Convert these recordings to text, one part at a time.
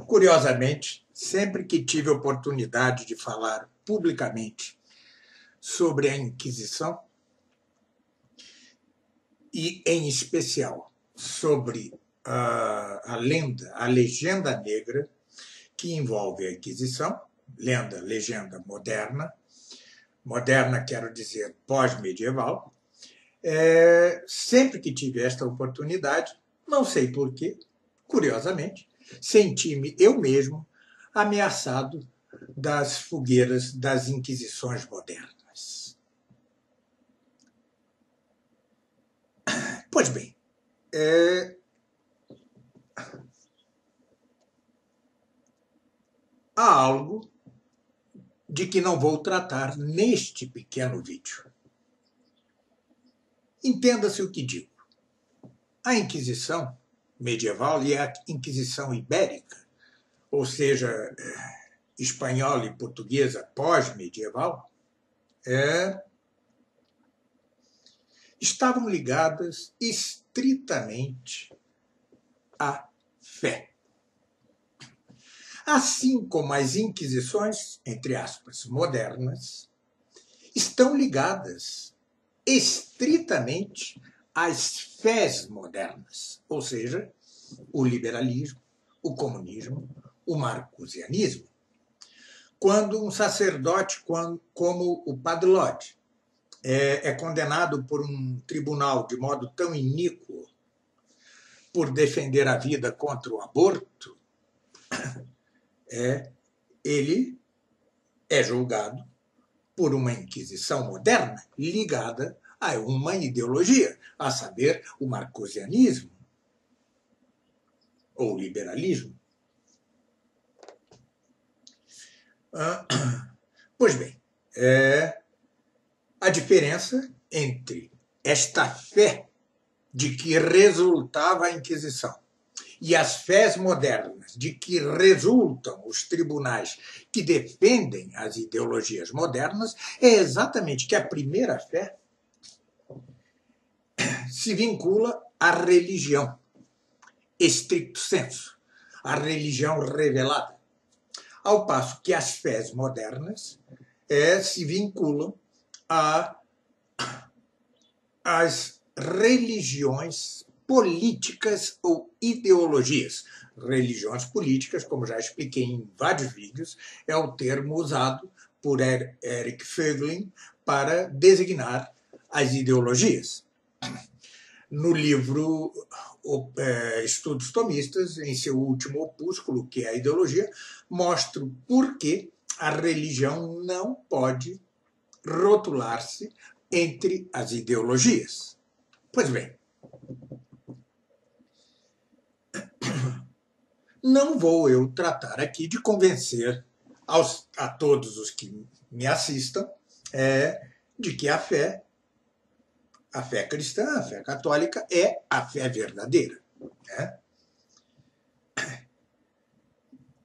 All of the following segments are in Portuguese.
Curiosamente, sempre que tive oportunidade de falar publicamente sobre a Inquisição, e em especial sobre a legenda negra que envolve a Inquisição, legenda moderna, quero dizer pós-medieval, sempre que tive esta oportunidade, não sei porquê, curiosamente, senti-me eu mesmo ameaçado das fogueiras das inquisições modernas. Pois bem, há algo de que não vou tratar neste pequeno vídeo. Entenda-se o que digo. A Inquisição medieval e a Inquisição ibérica, ou seja, espanhola e portuguesa pós-medieval, estavam ligadas estritamente à fé. Assim como as inquisições, entre aspas, modernas, estão ligadas estritamente às fés modernas, ou seja, o liberalismo, o comunismo, o marcusianismo. Quando um sacerdote como o Padre Lodge é condenado por um tribunal de modo tão iníquo por defender a vida contra o aborto, ele é julgado por uma inquisição moderna ligada a uma ideologia, a saber, o marcusianismo ou o liberalismo. Pois bem, a diferença entre esta fé de que resultava a Inquisição e as fés modernas de que resultam os tribunais que defendem as ideologias modernas é exatamente que a primeira fé se vincula à religião, estricto sensu, à religião revelada, ao passo que as fés modernas se vinculam às religiões políticas ou ideologias. Religiões políticas, como já expliquei em vários vídeos, é o termo usado por Eric Voegelin para designar as ideologias. No livro Estudos Tomistas, em seu último opúsculo, que é a ideologia, mostro por que a religião não pode rotular-se entre as ideologias. Pois bem, não vou eu tratar aqui de convencer a todos os que me assistam de que a fé cristã, a fé católica, é a fé verdadeira.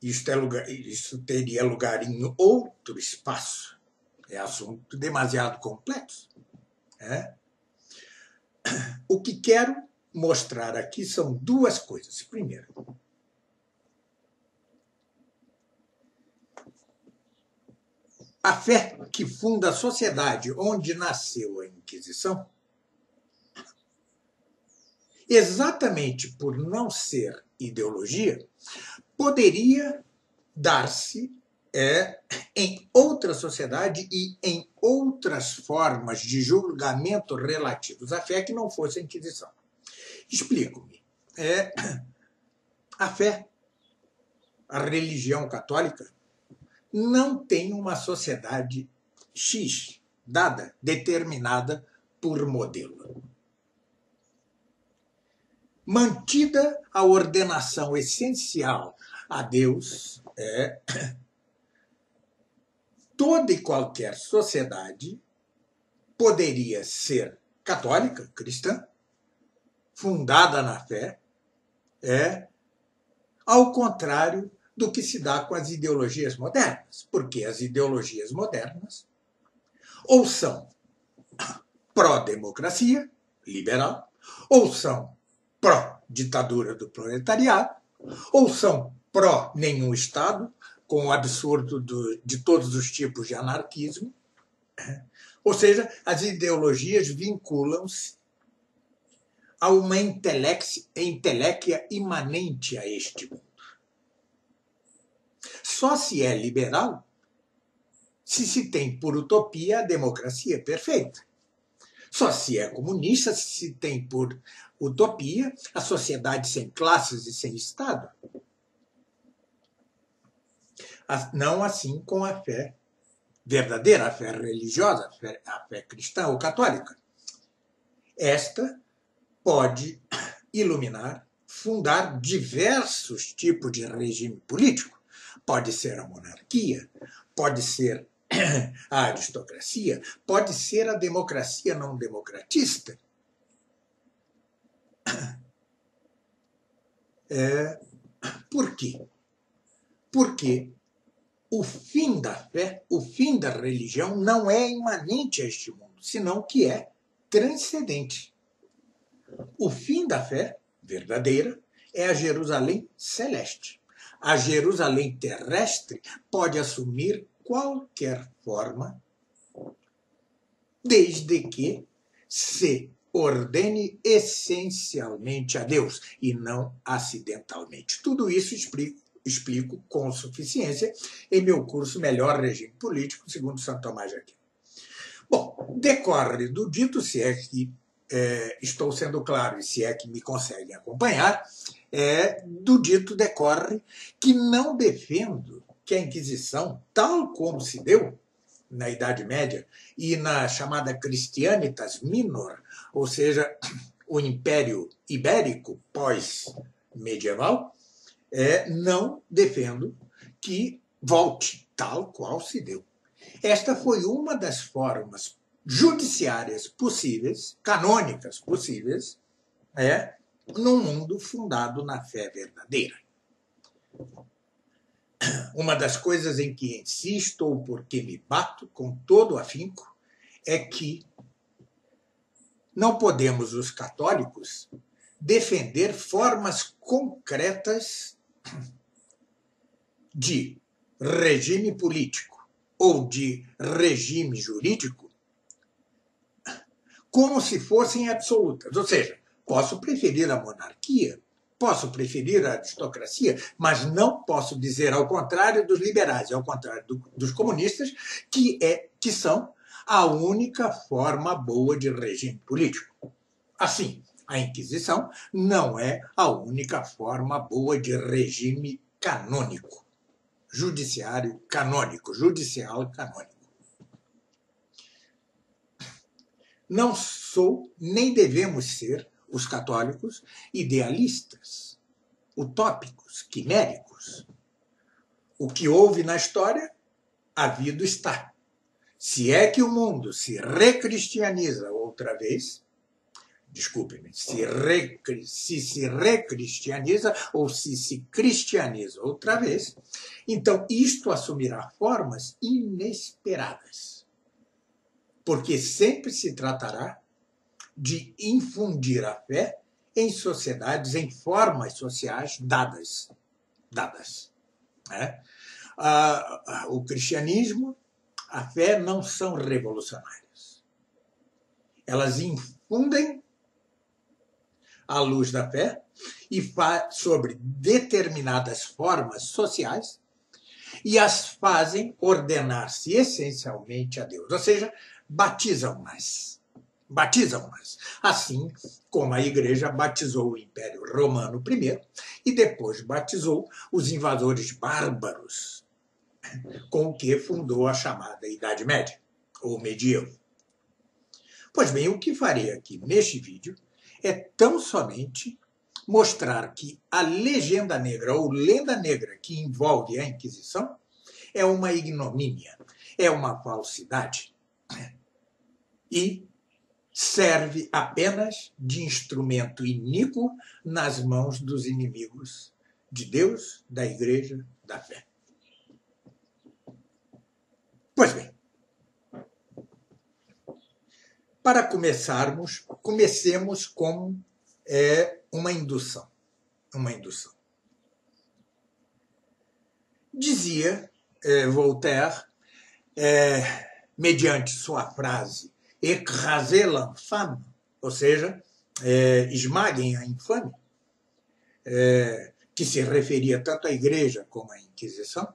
Isso teria lugar em outro espaço. É assunto demasiado complexo. O que quero mostrar aqui são duas coisas. Primeiro, a fé que funda a sociedade onde nasceu a Inquisição, exatamente por não ser ideologia, poderia dar-se em outra sociedade e em outras formas de julgamento relativos à fé que não fosse a Inquisição. Explico-me. A fé, a religião católica, não tem uma sociedade X, dada, determinada por modelo. Mantida a ordenação essencial a Deus, toda e qualquer sociedade poderia ser católica, cristã, fundada na fé, ao contrário do que se dá com as ideologias modernas, porque as ideologias modernas ou são pró-democracia, liberal, ou são pró-ditadura do proletariado, ou são pró nenhum Estado, com o absurdo de todos os tipos de anarquismo. Ou seja, as ideologias vinculam-se a uma inteléquia imanente a este mundo. Só se é liberal se tem por utopia a democracia perfeita. Só se é comunista se tem por utopia a sociedade sem classes e sem Estado. Não assim com a fé verdadeira, a fé religiosa, a fé cristã ou católica. Esta pode iluminar, fundar diversos tipos de regime político. Pode ser a monarquia, pode ser a aristocracia, pode ser a democracia não democratista. Por quê? Porque o fim da fé, o fim da religião, não é imanente a este mundo, senão que é transcendente. O fim da fé verdadeira é a Jerusalém celeste. A Jerusalém terrestre pode assumir qualquer forma, desde que se ordene essencialmente a Deus e não acidentalmente. Tudo isso explico com suficiência em meu curso Melhor Regime Político, segundo Santo Tomás de Aquino. Bom, decorre do dito, se é que estou sendo claro e se é que me conseguem acompanhar, do dito decorre que não defendo que a Inquisição, tal como se deu na Idade Média e na chamada Christianitas Minor, ou seja, o Império Ibérico pós-medieval, não defendo que volte tal qual se deu. Esta foi uma das formas judiciárias possíveis, canônicas possíveis, num mundo fundado na fé verdadeira. Uma das coisas em que insisto, ou porque me bato com todo afinco, é que não podemos, os católicos, defender formas concretas de regime político ou de regime jurídico como se fossem absolutas. Ou seja, posso preferir a monarquia, posso preferir a aristocracia, mas não posso dizer ao contrário dos liberais, ao contrário dos comunistas, que são a única forma boa de regime político. Assim, a Inquisição não é a única forma boa de regime canônico, judiciário canônico, judicial canônico. Não sou, nem devemos ser, os católicos, idealistas, utópicos, quiméricos. O que houve na história, havido está. Se é que o mundo se recristianiza outra vez, desculpe-me, se recristianiza ou se cristianiza outra vez, então isto assumirá formas inesperadas. Porque sempre se tratará de infundir a fé em sociedades, em formas sociais dadas. O cristianismo, a fé não são revolucionárias. Elas infundem a luz da fé e sobre determinadas formas sociais e as fazem ordenar-se essencialmente a Deus. Ou seja, batizam mais. Assim como a Igreja batizou o Império Romano primeiro e depois batizou os invasores bárbaros, com o que fundou a chamada Idade Média, ou medievo. Pois bem, o que farei aqui neste vídeo é tão somente mostrar que a legenda negra, ou lenda negra que envolve a Inquisição, é uma ignomínia, é uma falsidade e serve apenas de instrumento iníquo nas mãos dos inimigos de Deus, da Igreja, da fé. Pois bem, para começarmos, comecemos com uma indução. Dizia Voltaire, mediante sua frase écrasez l'infâme, ou seja, esmaguem a infame, que se referia tanto à Igreja como à Inquisição,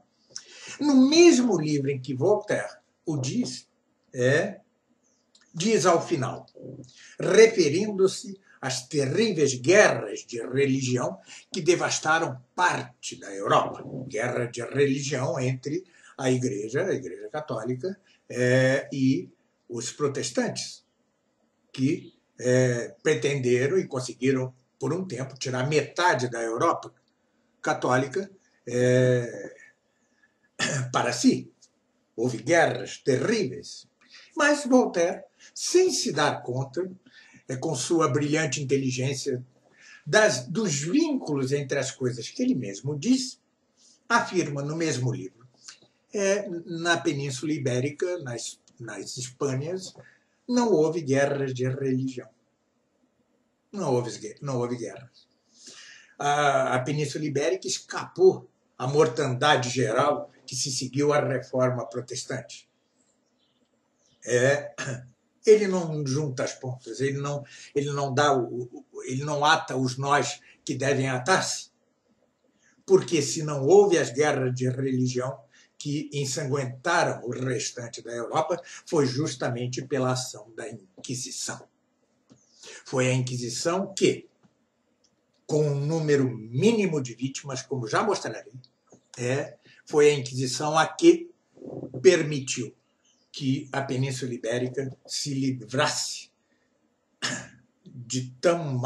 no mesmo livro em que Voltaire o diz, diz ao final, referindo-se às terríveis guerras de religião que devastaram parte da Europa. Guerra de religião entre a Igreja Católica, e os protestantes, que pretenderam e conseguiram, por um tempo, tirar metade da Europa católica para si. Houve guerras terríveis. Mas Voltaire, sem se dar conta, com sua brilhante inteligência, dos vínculos entre as coisas que ele mesmo diz, afirma no mesmo livro. Na Península Ibérica, nas Espanhas, não houve guerras de religião. Não houve guerras. A Península Ibérica escapou à mortandade geral que se seguiu à reforma protestante. Ele não junta as pontas, ele não ata os nós que devem atar-se. Porque se não houve as guerras de religião que ensanguentaram o restante da Europa, foi justamente pela ação da Inquisição. Foi a Inquisição que, com um número mínimo de vítimas, como já mostrarei, foi a Inquisição a que permitiu que a Península Ibérica se livrasse de tão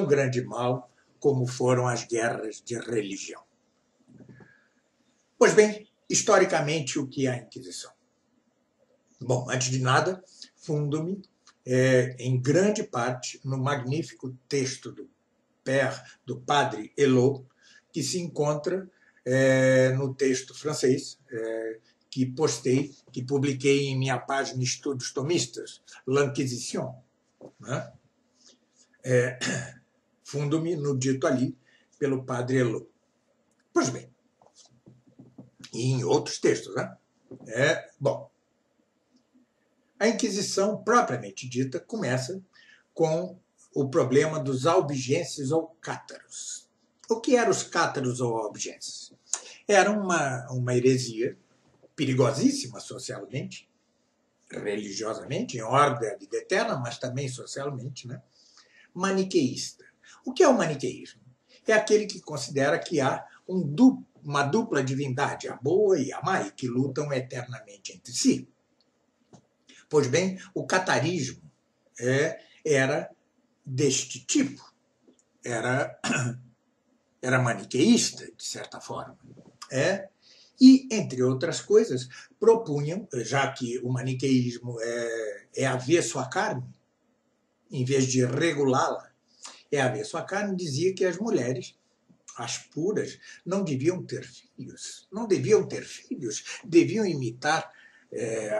grande mal como foram as guerras de religião. Pois bem, historicamente, o que é a Inquisição? Bom, antes de nada, fundo-me em grande parte no magnífico texto do padre Helot, que se encontra no texto francês que publiquei em minha página Estudos Tomistas, L'Inquisition. Fundo-me no dito ali pelo padre Helot. Pois bem, e em outros textos. Bom, a Inquisição, propriamente dita, começa com o problema dos albigenses ou cátaros. O que eram os cátaros ou albigenses? Era uma heresia perigosíssima socialmente, religiosamente, em ordem à vida eterna, mas também socialmente, maniqueísta. O que é o maniqueísmo? É aquele que considera que há uma dupla divindade, a boa e a má, e que lutam eternamente entre si. Pois bem, o catarismo era deste tipo, era maniqueísta, de certa forma. E, entre outras coisas, propunham, já que o maniqueísmo é avesso à carne, em vez de regulá-la, é avesso à carne, dizia que as mulheres, as puras, não deviam ter filhos. Não deviam ter filhos, deviam imitar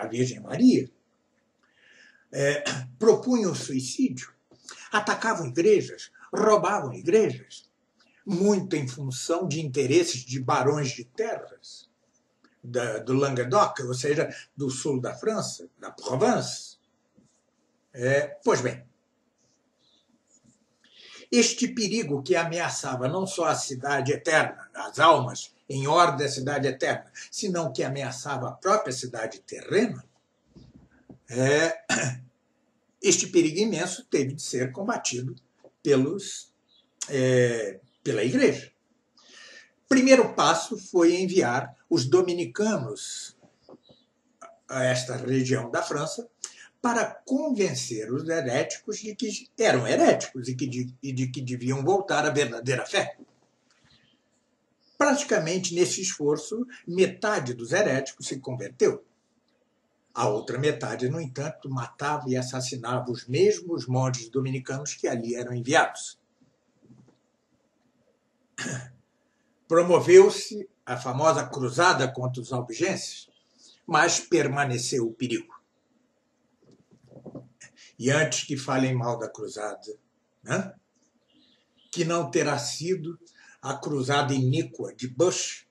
a Virgem Maria. Propunham o suicídio, atacavam igrejas, roubavam igrejas, muito em função de interesses de barões de terras, do Languedoc, ou seja, do sul da França, da Provence. Pois bem, este perigo que ameaçava não só a cidade eterna, as almas em ordem da cidade eterna, senão que ameaçava a própria cidade terrena, este perigo imenso teve de ser combatido pela Igreja. Primeiro passo foi enviar os dominicanos a esta região da França para convencer os heréticos de que eram heréticos e de que deviam voltar à verdadeira fé. Praticamente nesse esforço, metade dos heréticos se converteu. A outra metade, no entanto, matava e assassinava os mesmos monges dominicanos que ali eram enviados. Promoveu-se a famosa cruzada contra os albigenses, mas permaneceu o perigo. E antes que falem mal da cruzada, que não terá sido a cruzada iníqua de Bush,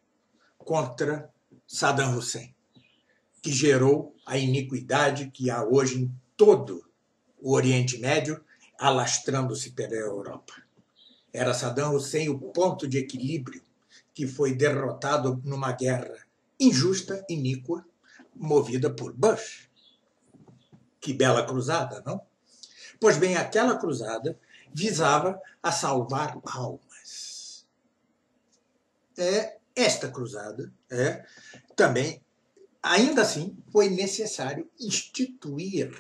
contra Saddam Hussein, que gerou a iniquidade que há hoje em todo o Oriente Médio, alastrando-se pela Europa. Era Saddam Hussein o ponto de equilíbrio que foi derrotado numa guerra injusta, iníqua, movida por Bush. Que bela cruzada, não? Pois bem, aquela cruzada visava a salvar almas. Esta cruzada também, ainda assim, foi necessário instituir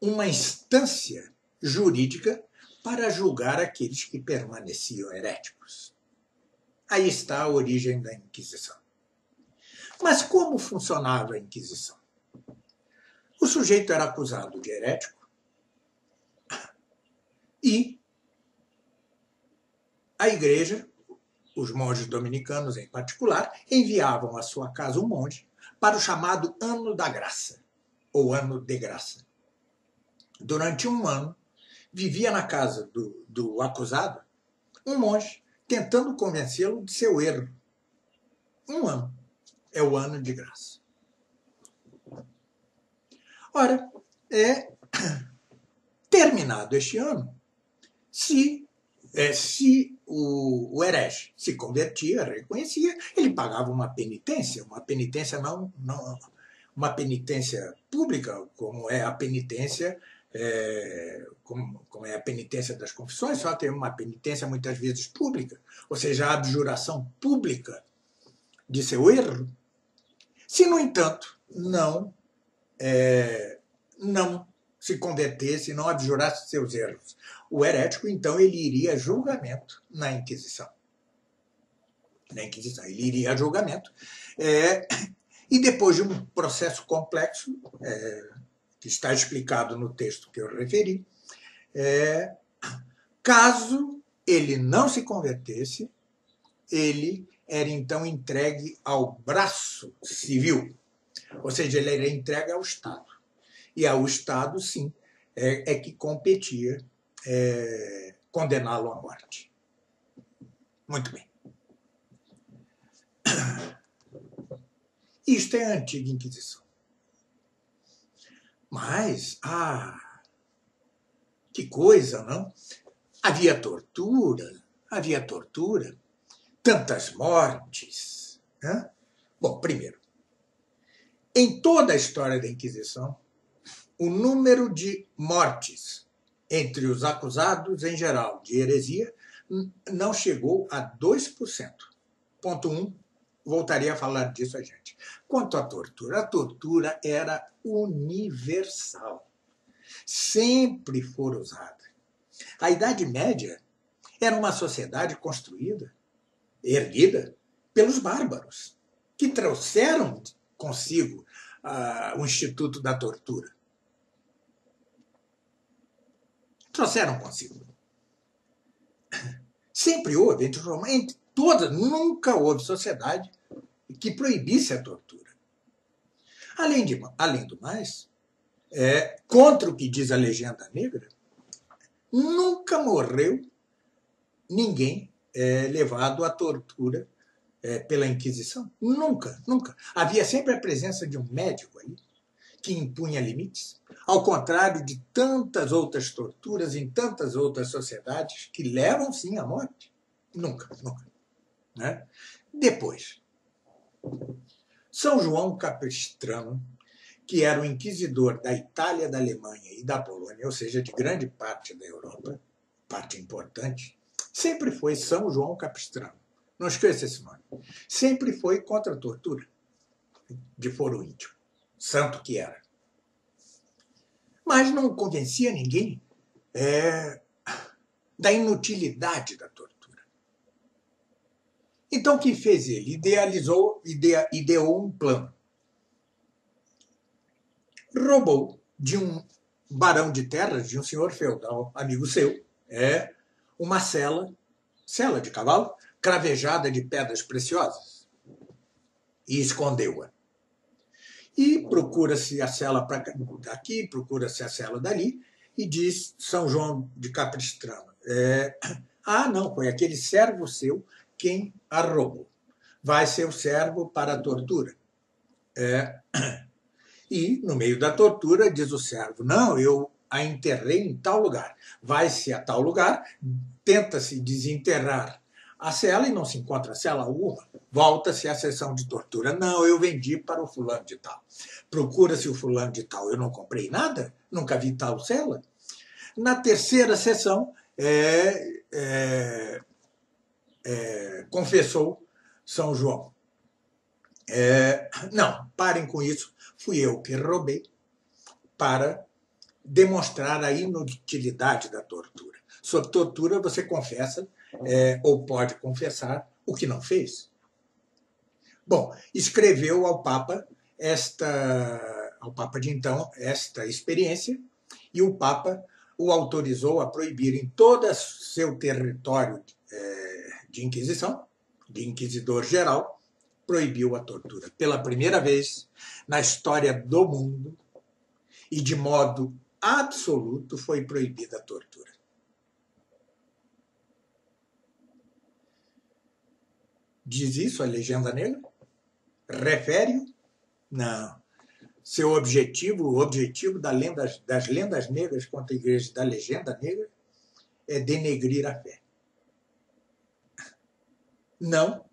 uma instância jurídica para julgar aqueles que permaneciam heréticos. Aí está a origem da Inquisição. Mas como funcionava a Inquisição? O sujeito era acusado de herético e a igreja, os monges dominicanos em particular, enviavam à sua casa um monge para o chamado Ano da Graça, ou Ano de Graça. Durante um ano, vivia na casa do acusado um monge tentando convencê-lo de seu erro. Um ano é o ano de graça. Ora, terminado este ano, se o herege se convertia, reconhecia, ele pagava uma penitência não uma penitência pública, como é a penitência como é a penitência das confissões, só tem uma penitência muitas vezes pública, ou seja, a abjuração pública de seu erro. Se, no entanto, não se convertesse, não abjurasse seus erros, o herético, então, ele iria a julgamento na Inquisição. Ele iria a julgamento. E depois de um processo complexo, que está explicado no texto que eu referi, caso ele não se convertesse, ele era então entregue ao braço civil, ou seja, ele era entregue ao Estado. E ao Estado, sim, que competia condená-lo à morte. Muito bem. Isto é a antiga Inquisição. Mas, que coisa, não? Havia tortura, tantas mortes. Né? Bom, primeiro, em toda a história da Inquisição, o número de mortes entre os acusados em geral de heresia não chegou a 2%. Ponto 1, voltaria a falar disso a gente. Quanto à tortura, a tortura era universal. Sempre foi usada. A Idade Média era uma sociedade construída, erguida, pelos bárbaros, que trouxeram consigo o Instituto da Tortura. Trouxeram consigo. Sempre houve, entre todas, nunca houve sociedade que proibisse a tortura. Além do mais, contra o que diz a legenda negra, nunca morreu ninguém levado à tortura pela Inquisição. Nunca. Havia sempre a presença de um médico ali que impunha limites, ao contrário de tantas outras torturas em tantas outras sociedades que levam, sim, à morte. Nunca. Né? Depois, São João Capistrano, que era o inquisidor da Itália, da Alemanha e da Polônia, ou seja, de grande parte da Europa, parte importante, sempre foi São João Capistrano. Não esqueça esse nome. Sempre foi contra a tortura de foro íntimo, santo que era. Mas não convencia ninguém da inutilidade da tortura. Então, o que fez ele? Ideou um plano. Roubou de um barão de terras, de um senhor feudal, amigo seu, uma cela de cavalo, cravejada de pedras preciosas, e escondeu-a. E procura-se a cela daqui, procura-se a cela dali, e diz São João de Capistrano, não, foi aquele servo seu quem a roubou. Vai seu servo para a tortura. E, no meio da tortura, diz o servo, não, eu a enterrei em tal lugar. Vai-se a tal lugar, tenta-se desenterrar a cela e não se encontra cela alguma. Volta-se à sessão de tortura. Não, eu vendi para o fulano de tal. Procura-se o fulano de tal. Eu não comprei nada, nunca vi tal cela. Na terceira sessão, confessou São João. Não, parem com isso. Fui eu que roubei, para demonstrar a inutilidade da tortura. Sob tortura, você confessa, ou pode confessar, o que não fez. Bom, escreveu ao Papa de então, esta experiência, e o Papa o autorizou a proibir em todo seu território de inquisição, de inquisidor geral, proibiu a tortura. Pela primeira vez na história do mundo, e de modo absoluto, foi proibida a tortura. Diz isso a legenda negra? Refere-o? Não. Seu objetivo, o objetivo das lendas negras contra a igreja da legenda negra, é denegrir a fé. Não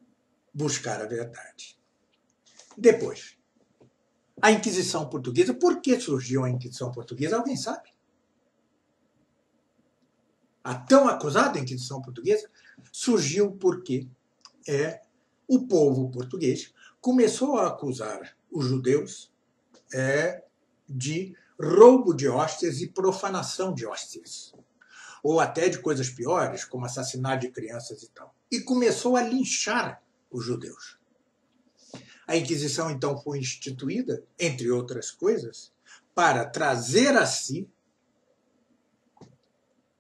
buscar a verdade. Depois, a Inquisição Portuguesa. Por que surgiu a Inquisição Portuguesa? Alguém sabe? A tão acusada Inquisição Portuguesa surgiu porque o povo português começou a acusar os judeus de roubo de hóstias e profanação de hóstias, ou até de coisas piores, como assassinato de crianças e tal. E começou a linchar os judeus. A Inquisição, então, foi instituída, entre outras coisas, para trazer a si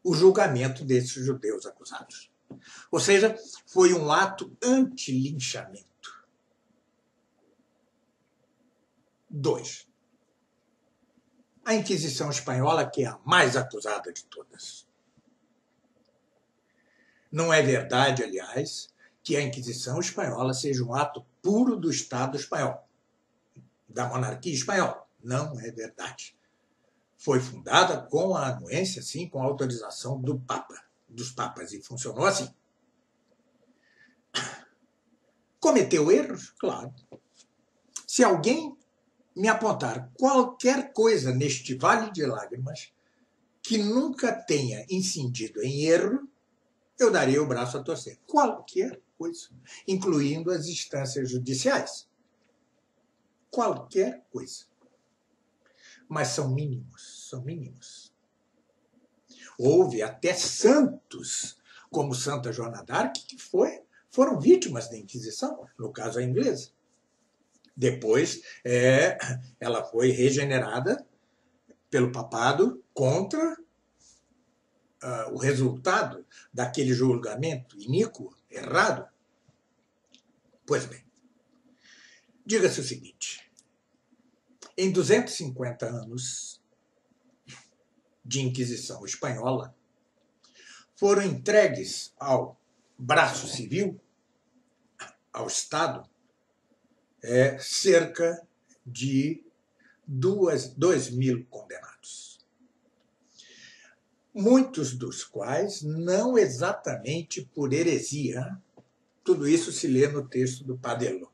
o julgamento desses judeus acusados. Ou seja, foi um ato anti-linchamento. 2. A Inquisição Espanhola, que é a mais acusada de todas. Não é verdade, aliás, que a Inquisição Espanhola seja um ato puro do Estado espanhol, da monarquia espanhola. Não é verdade. Foi fundada com a anuência, sim, com a autorização do Papa, dos papas, e funcionou assim. Cometeu erros? Claro. Se alguém me apontar qualquer coisa neste vale de lágrimas que nunca tenha incidido em erro, eu daria o braço a torcer. Qualquer coisa, incluindo as instâncias judiciais. Qualquer coisa. Mas são mínimos, são mínimos. Houve até santos, como Santa Joana d'Arc, que foram vítimas da Inquisição, no caso a inglesa. Depois, ela foi regenerada pelo papado contra o resultado daquele julgamento iníquo, errado. Pois bem, diga-se o seguinte: em 250 anos de Inquisição espanhola, foram entregues ao braço civil, ao Estado, cerca de 2.000 condenados. Muitos dos quais não exatamente por heresia. Tudo isso se lê no texto do Padello.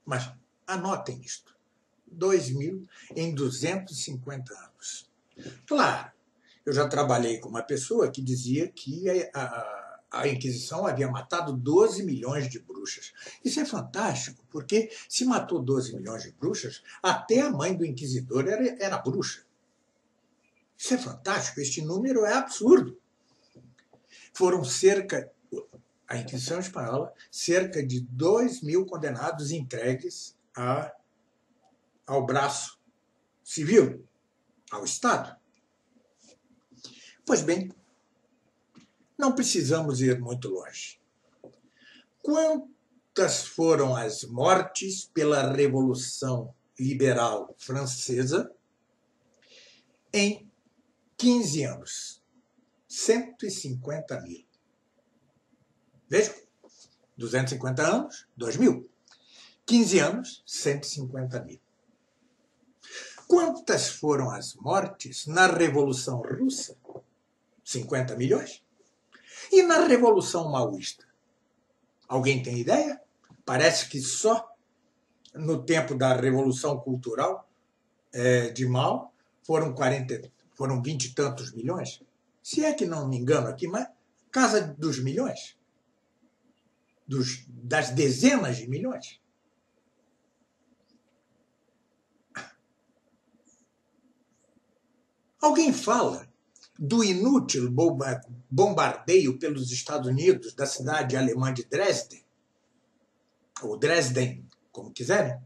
Mas anotem isto. 2.000 em 250 anos. Claro, eu já trabalhei com uma pessoa que dizia que a Inquisição havia matado 12 milhões de bruxas. Isso é fantástico, porque se matou 12 milhões de bruxas, até a mãe do inquisidor era bruxa. Isso é fantástico, este número é absurdo. Foram a Inquisição Espanhola, cerca de 2.000 condenados entregues ao braço civil, ao Estado. Pois bem, não precisamos ir muito longe. Quantas foram as mortes pela Revolução Liberal Francesa em 15 anos? 150.000. Vejam, 250 anos, 2.000. 15 anos, 150 mil. Quantas foram as mortes na Revolução Russa? 50 milhões. E na Revolução Maoísta? Alguém tem ideia? Parece que só no tempo da Revolução Cultural de Mao foram 20 e tantos milhões. Se é que não me engano aqui, mas casa dos milhões. Das dezenas de milhões. Alguém fala do inútil bombardeio pelos Estados Unidos da cidade alemã de Dresden, ou Dresden, como quiserem?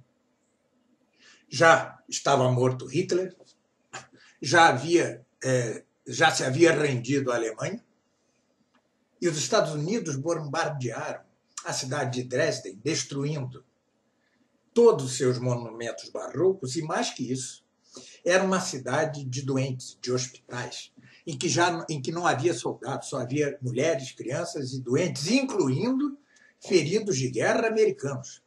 Já estava morto Hitler, já se havia rendido a Alemanha, e os Estados Unidos bombardearam a cidade de Dresden, destruindo todos os seus monumentos barrocos, e mais que isso, era uma cidade de doentes, de hospitais, em que não havia soldados, só havia mulheres, crianças e doentes, incluindo feridos de guerra americanos.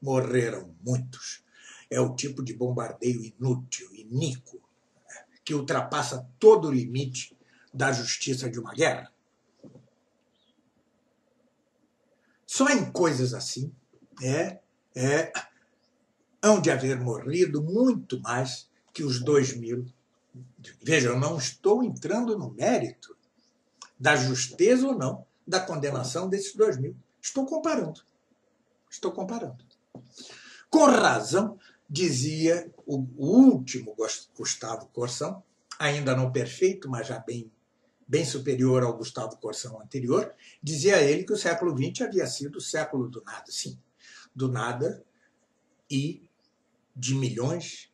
Morreram muitos. É o tipo de bombardeio inútil, iníquo, que ultrapassa todo o limite da justiça de uma guerra. Só em coisas assim hão de haver morrido muito mais que os 2.000. Veja, eu não estou entrando no mérito da justeza ou não da condenação desses 2.000. Estou comparando. Com razão, dizia o último Gustavo Corsão, ainda não perfeito, mas já bem superior ao Gustavo Corsão anterior, dizia ele que o século XX havia sido o século do nada. Sim, do nada e de milhões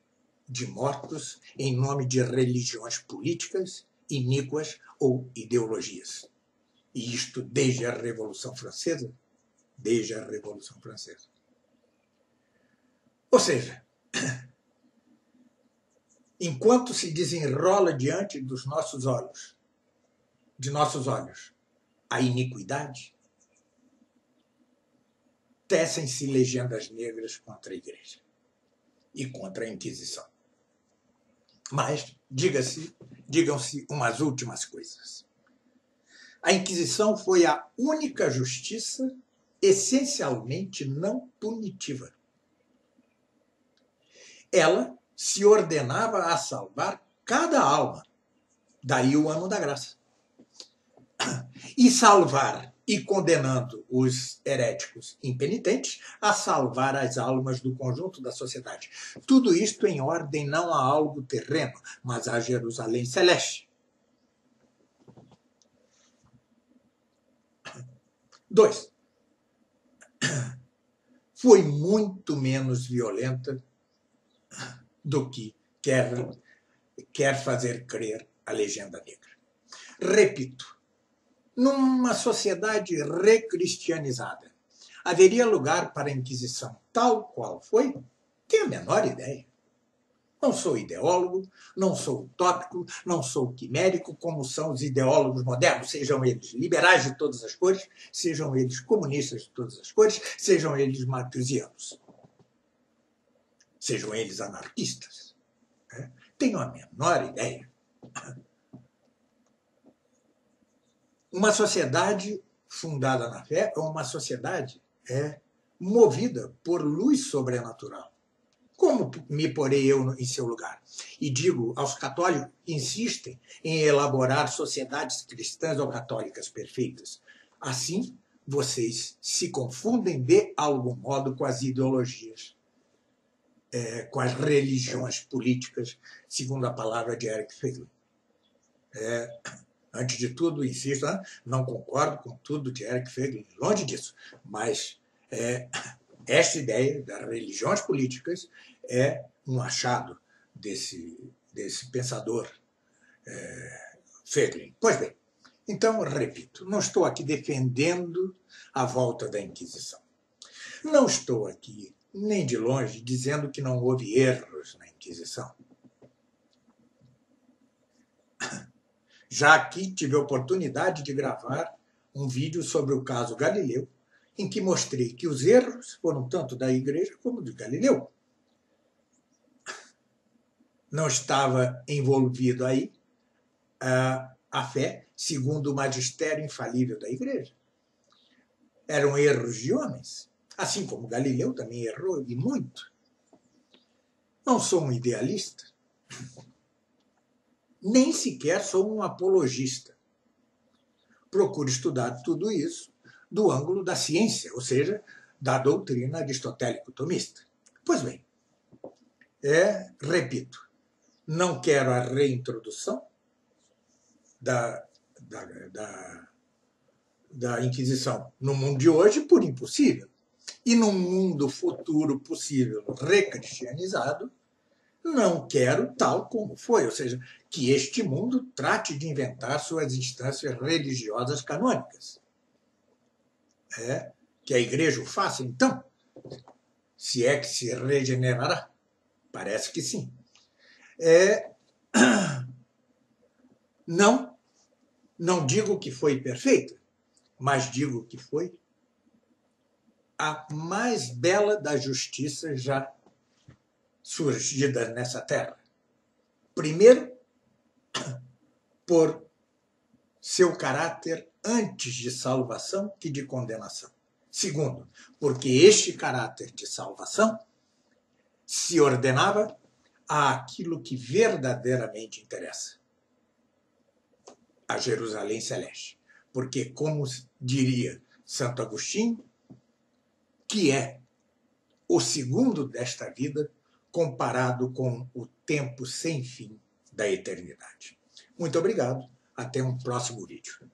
de mortos em nome de religiões políticas, iníquas ou ideologias. E isto desde a Revolução Francesa. Desde a Revolução Francesa. Ou seja, enquanto se desenrola diante dos nossos olhos, a iniquidade, tecem-se legendas negras contra a Igreja e contra a Inquisição. Mas digam-se umas últimas coisas. A Inquisição foi a única justiça essencialmente não punitiva. Ela se ordenava a salvar cada alma. Daí o ano da graça. E salvar, e condenando os heréticos impenitentes, a salvar as almas do conjunto da sociedade. Tudo isto em ordem não a algo terreno, mas a Jerusalém celeste. 2. Foi muito menos violenta do que quer fazer crer a legenda negra. Repito, numa sociedade recristianizada, haveria lugar para a Inquisição tal qual foi? Tenho a menor ideia. Não sou ideólogo, não sou utópico, não sou quimérico, como são os ideólogos modernos, sejam eles liberais de todas as cores, sejam eles comunistas de todas as cores, sejam eles marxianos, sejam eles anarquistas. Tenho a menor ideia. Uma sociedade fundada na fé é uma sociedade movida por luz sobrenatural. Como me porei eu em seu lugar? E digo aos católicos que insistem em elaborar sociedades cristãs ou católicas perfeitas. Assim, vocês se confundem de algum modo com as ideologias, com as religiões políticas, segundo a palavra de Eric Feiglin. Antes de tudo, insisto, não concordo com tudo de Eric Feiglin, longe disso, mas esta ideia das religiões políticas é um achado desse pensador Feiglin. Pois bem, então, repito, não estou aqui defendendo a volta da Inquisição. Não estou aqui, nem de longe, dizendo que não houve erros na Inquisição. Já aqui tive a oportunidade de gravar um vídeo sobre o caso Galileu em que mostrei que os erros foram tanto da Igreja como de Galileu. Não estava envolvido aí a fé segundo o magistério infalível da Igreja. Eram erros de homens, assim como Galileu também errou, e muito. Não sou um idealista, nem sequer sou um apologista. Procuro estudar tudo isso do ângulo da ciência, ou seja, da doutrina aristotélico-tomista. Pois bem, repito, não quero a reintrodução da Inquisição no mundo de hoje por impossível. E num mundo futuro possível recristianizado, não quero tal como foi, ou seja, que este mundo trate de inventar suas instâncias religiosas canônicas. Que a Igreja o faça, então, se é que se regenerará. Parece que sim. Não digo que foi perfeita, mas digo que foi a mais bela da justiça já surgida nessa terra. Primeiro, por seu caráter antes de salvação que de condenação. Segundo, porque este caráter de salvação se ordenava àquilo que verdadeiramente interessa, a Jerusalém Celeste. Porque, como diria Santo Agostinho, que é o segundo desta vida comparado com o tempo sem fim da eternidade. Muito obrigado. Até um próximo vídeo.